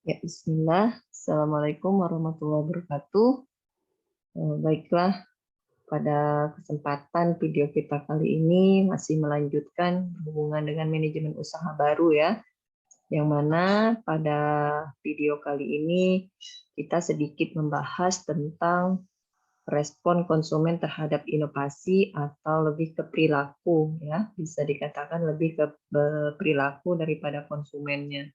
Ya, bismillah. Assalamualaikum warahmatullahi wabarakatuh. Baiklah, pada kesempatan video kita kali ini masih melanjutkan hubungan dengan manajemen usaha baru ya, yang mana pada video kali ini kita sedikit membahas tentang respon konsumen terhadap inovasi atau lebih ke perilaku ya, bisa dikatakan lebih ke perilaku daripada konsumennya.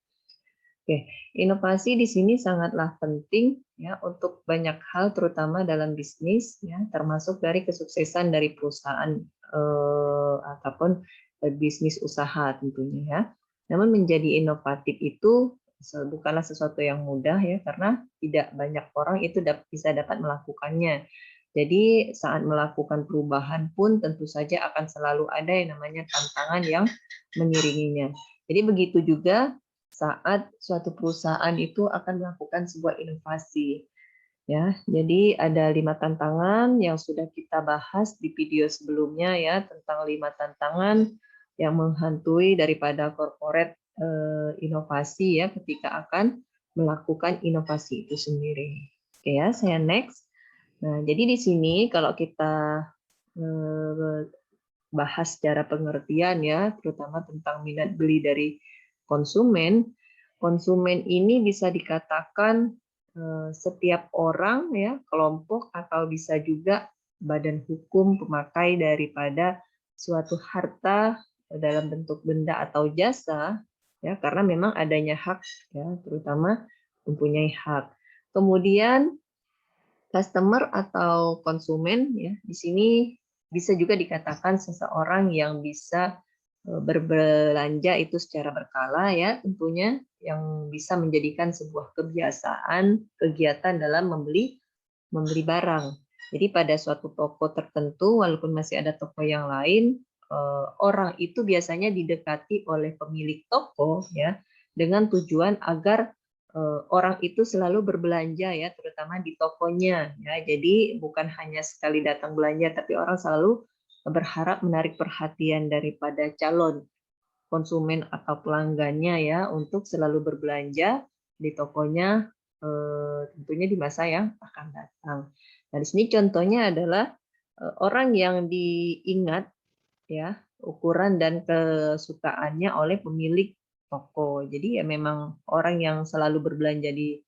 Oke, inovasi di sini sangatlah penting ya untuk banyak hal terutama dalam bisnis ya, termasuk dari kesuksesan dari perusahaan ataupun bisnis usaha tentunya ya. Namun menjadi inovatif itu bukanlah sesuatu yang mudah ya karena tidak banyak orang itu bisa dapat melakukannya. Jadi saat melakukan perubahan pun tentu saja akan selalu ada yang namanya tantangan yang mengiringinya. Jadi begitu juga saat suatu perusahaan itu akan melakukan sebuah inovasi. Ya, jadi ada 5 tantangan yang sudah kita bahas di video sebelumnya ya, tentang 5 tantangan yang menghantui daripada corporate inovasi ya ketika akan melakukan inovasi itu sendiri. Oke ya, saya next. Nah, jadi di sini kalau kita bahas secara pengertian ya, terutama tentang minat beli dari konsumen. Konsumen ini bisa dikatakan setiap orang ya, kelompok atau bisa juga badan hukum pemakai daripada suatu harta dalam bentuk benda atau jasa ya, karena memang adanya hak ya, terutama mempunyai hak. Kemudian customer atau konsumen ya, di sini bisa juga dikatakan seseorang yang bisa berbelanja itu secara berkala ya tentunya, yang bisa menjadikan sebuah kebiasaan kegiatan dalam membeli barang. Jadi pada suatu toko tertentu walaupun masih ada toko yang lain, orang itu biasanya didekati oleh pemilik toko ya dengan tujuan agar orang itu selalu berbelanja ya, terutama di tokonya ya. Jadi bukan hanya sekali datang belanja, tapi orang selalu berharap menarik perhatian daripada calon konsumen atau pelanggannya ya untuk selalu berbelanja di tokonya, tentunya di masa yang akan datang. Nah, di sini contohnya adalah orang yang diingat ya, ukuran dan kesukaannya oleh pemilik toko. Jadi ya memang orang yang selalu berbelanja di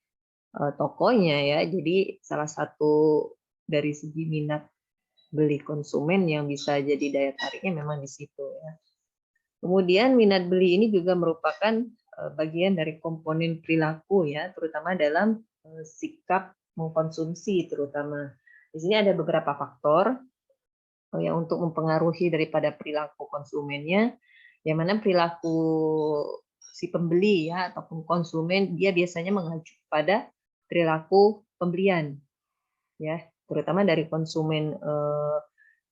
tokonya ya. Jadi salah satu dari segi minat beli konsumen yang bisa jadi daya tariknya memang di situ ya. Kemudian minat beli ini juga merupakan bagian dari komponen perilaku ya, terutama dalam sikap mengkonsumsi terutama. Di sini ada beberapa faktor yang untuk mempengaruhi daripada perilaku konsumennya, yang mana perilaku si pembeli ya ataupun konsumen dia biasanya mengacu pada perilaku pembelian ya, terutama dari konsumen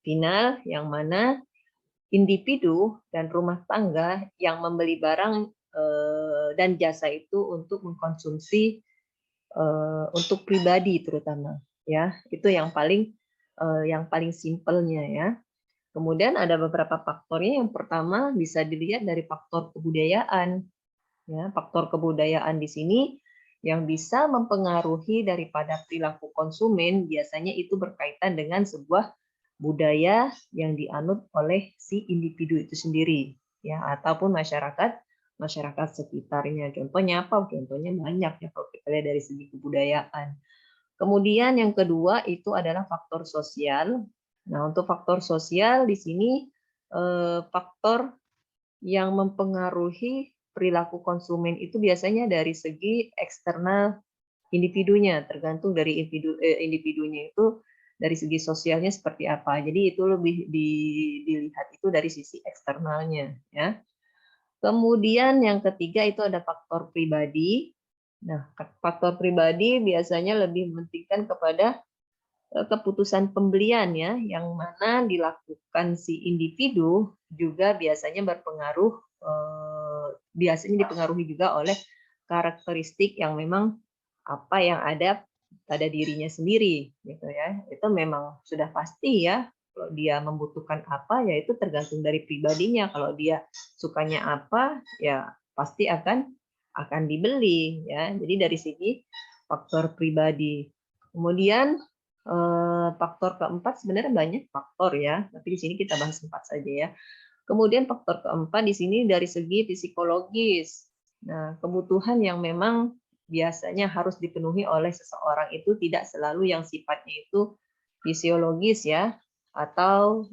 final yang mana individu dan rumah tangga yang membeli barang dan jasa itu untuk mengkonsumsi untuk pribadi terutama ya, itu yang paling simpelnya ya. Kemudian ada beberapa faktornya. Yang pertama bisa dilihat dari faktor kebudayaan. Ya, faktor kebudayaan di sini yang bisa mempengaruhi daripada perilaku konsumen biasanya itu berkaitan dengan sebuah budaya yang dianut oleh si individu itu sendiri ya, ataupun masyarakat sekitarnya. Contohnya apa? Contohnya banyak ya kalau kita lihat dari segi kebudayaan. Kemudian yang kedua itu adalah faktor sosial. Nah, untuk faktor sosial di sini faktor yang mempengaruhi perilaku konsumen itu biasanya dari segi eksternal individunya, tergantung dari individunya itu dari segi sosialnya seperti apa. Jadi itu lebih dilihat itu dari sisi eksternalnya ya. Kemudian yang ketiga itu ada faktor pribadi. Nah, faktor pribadi biasanya lebih mementingkan kepada keputusan pembelian ya, yang mana dilakukan si individu juga biasanya berpengaruh, biasanya dipengaruhi juga oleh karakteristik yang memang apa yang ada pada dirinya sendiri gitu ya. Itu memang sudah pasti ya, kalau dia membutuhkan apa ya itu tergantung dari pribadinya. Kalau dia sukanya apa ya pasti akan akan dibeli ya. Jadi dari segi faktor pribadi. Kemudian faktor keempat sebenarnya banyak faktor ya, tapi di sini kita bahas 4 saja ya. Kemudian faktor keempat di sini dari segi psikologis. Nah, kebutuhan yang memang biasanya harus dipenuhi oleh seseorang itu tidak selalu yang sifatnya itu fisiologis ya, atau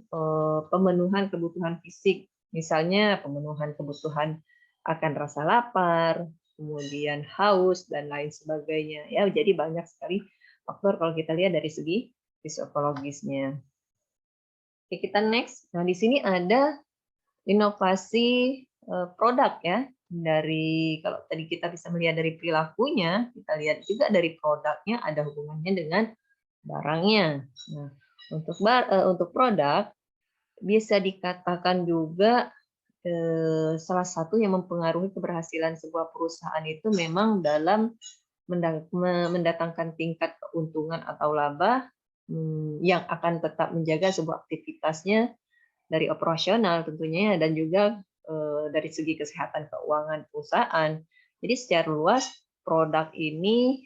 pemenuhan kebutuhan fisik. Misalnya pemenuhan kebutuhan akan rasa lapar, kemudian haus dan lain sebagainya. Ya, jadi banyak sekali faktor kalau kita lihat dari segi psikologisnya. Oke, kita next. Nah, di sini ada inovasi produk ya. Dari kalau tadi kita bisa melihat dari perilakunya, kita lihat juga dari produknya ada hubungannya dengan barangnya. Nah, untuk produk bisa dikatakan juga salah satu yang mempengaruhi keberhasilan sebuah perusahaan itu memang dalam mendatangkan tingkat keuntungan atau laba yang akan tetap menjaga sebuah aktivitasnya dari operasional tentunya dan juga dari segi kesehatan keuangan perusahaan. Jadi secara luas produk ini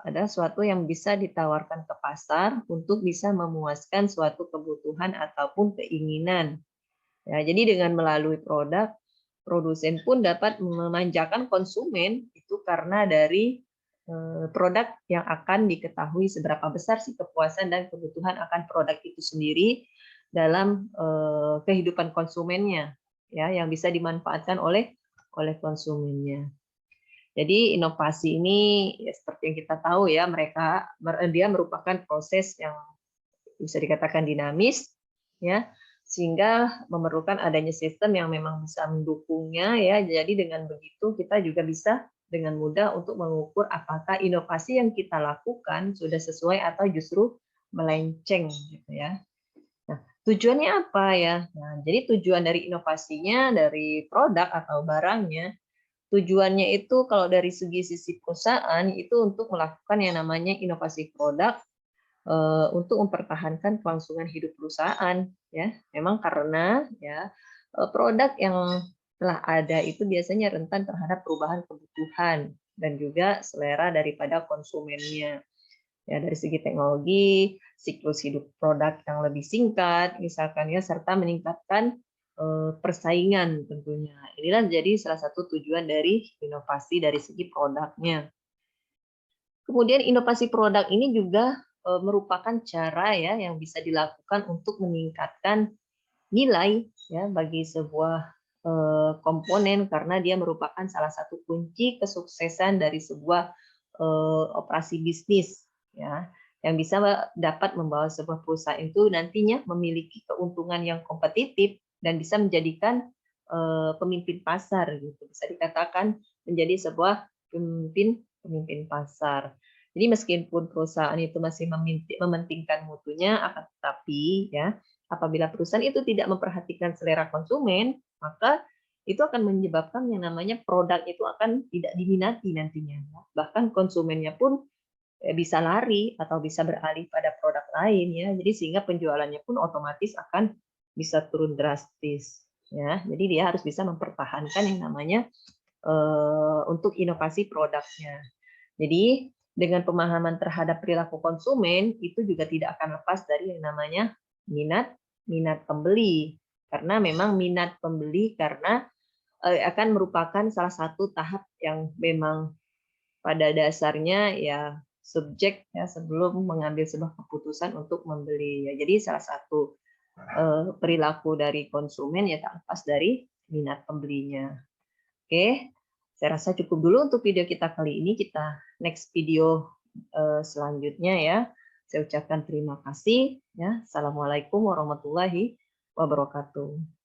ada suatu yang bisa ditawarkan ke pasar untuk bisa memuaskan suatu kebutuhan ataupun keinginan. Ya, jadi dengan melalui produk, produsen pun dapat memanjakan konsumen itu karena dari produk yang akan diketahui seberapa besar sih kepuasan dan kebutuhan akan produk itu sendiri dalam kehidupan konsumennya, ya, yang bisa dimanfaatkan oleh konsumennya. Jadi inovasi ini ya, seperti yang kita tahu ya, dia merupakan proses yang bisa dikatakan dinamis, ya, sehingga memerlukan adanya sistem yang memang bisa mendukungnya ya. Jadi dengan begitu kita juga bisa dengan mudah untuk mengukur apakah inovasi yang kita lakukan sudah sesuai atau justru melenceng gitu ya. Nah, tujuannya apa ya? Nah, jadi tujuan dari inovasinya dari produk atau barangnya, tujuannya itu kalau dari sisi perusahaan itu untuk melakukan yang namanya inovasi produk untuk mempertahankan kelangsungan hidup perusahaan ya. Memang karena ya produk yang telah ada itu biasanya rentan terhadap perubahan kebutuhan dan juga selera daripada konsumennya. Ya, dari segi teknologi, siklus hidup produk yang lebih singkat, misalkan ya, serta meningkatkan persaingan tentunya. Inilah jadi salah satu tujuan dari inovasi dari segi produknya. Kemudian inovasi produk ini juga merupakan cara ya yang bisa dilakukan untuk meningkatkan nilai ya bagi sebuah komponen karena dia merupakan salah satu kunci kesuksesan dari sebuah operasi bisnis ya yang bisa dapat membawa sebuah perusahaan itu nantinya memiliki keuntungan yang kompetitif dan bisa menjadikan pemimpin pasar gitu, bisa dikatakan menjadi sebuah pemimpin pasar. Jadi meskipun perusahaan itu masih mementingkan mutunya, akan tetapi ya apabila perusahaan itu tidak memperhatikan selera konsumen, maka itu akan menyebabkan yang namanya produk itu akan tidak diminati nantinya. Bahkan konsumennya pun bisa lari atau bisa beralih pada produk lain ya. Jadi sehingga penjualannya pun otomatis akan bisa turun drastis ya. Jadi dia harus bisa mempertahankan yang namanya untuk inovasi produknya. Jadi dengan pemahaman terhadap perilaku konsumen itu juga tidak akan lepas dari yang namanya minat pembeli. Karena memang minat pembeli karena akan merupakan salah satu tahap yang memang pada dasarnya ya subjek ya sebelum mengambil sebuah keputusan untuk membeli. Ya, jadi salah satu perilaku dari konsumen ya tak lepas dari minat pembelinya. Oke, saya rasa cukup dulu untuk video kita kali ini. Kita next video selanjutnya ya. Saya ucapkan terima kasih. Ya, assalamualaikum warahmatullahi wabarakatuh.